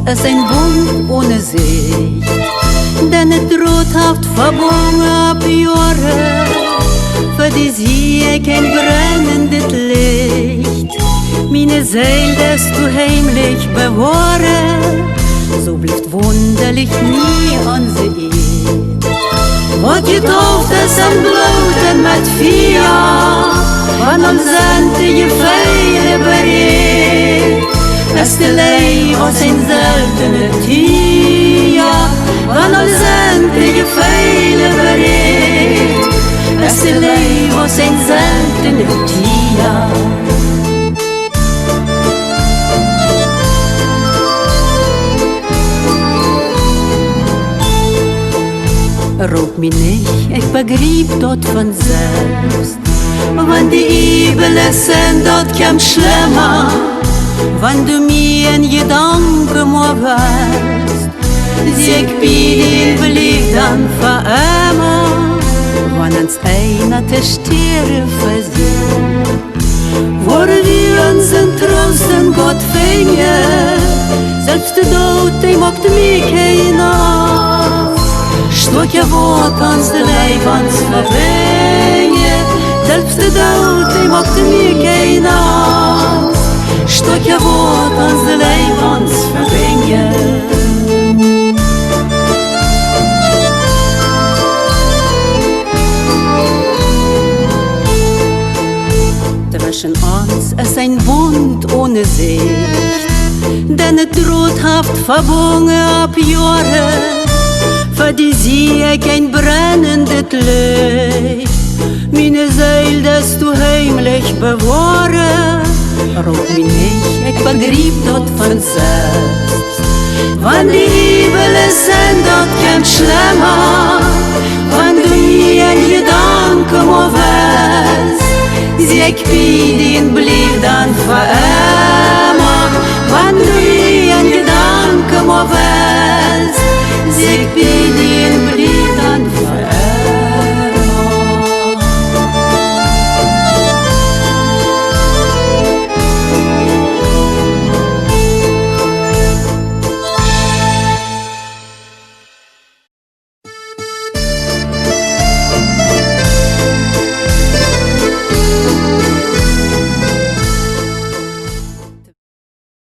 es ein Bund ohne Sicht, denn es droht haft verborgen ab Jahre, für die sie kein brennendes Licht. Meine Seele, das du heimlich bewahren, so bleibt wunderlich nie an sie. Wat getauft es am Bluten mit Fia, wann uns sämtliche Feile berät. Es der Leib aus ein seltener Tier, wann uns sämtliche Feile berät. Es der Leib aus ein seltener Tier. Ruf mich nicht, ich begrieb dort von selbst. Wenn die Übel sind, dort kommt schlimmer. Wenn du mir in Gedanken mal wärst, ich bin den Blick dann für immer. Wenn uns einer der Stiere versieht, wo wir uns in Trost in Gott fingen, selbst der Tod, der macht mich keiner. Stocke Wort ans der Leib ans Verbringen, selbst der Tod, der macht mir keiner. Stocke Wort ans der Leib ans Verbringen. Zwischen uns ist ein Bund ohne Sicht, denn es droht haft verborgen ab Jahre, für die sie kein brennendes Licht. Meine Seele, das du heimlich bewahren, ruf mich nicht, ich begrieb dort von selbst. Wenn die Übel sind, dort kommt schlimmer. Wenn du mir in Gedanken mal wärst, ich bin den Blick dann für immer. Wenn du mir in Gedanken mal wärst, ich bin den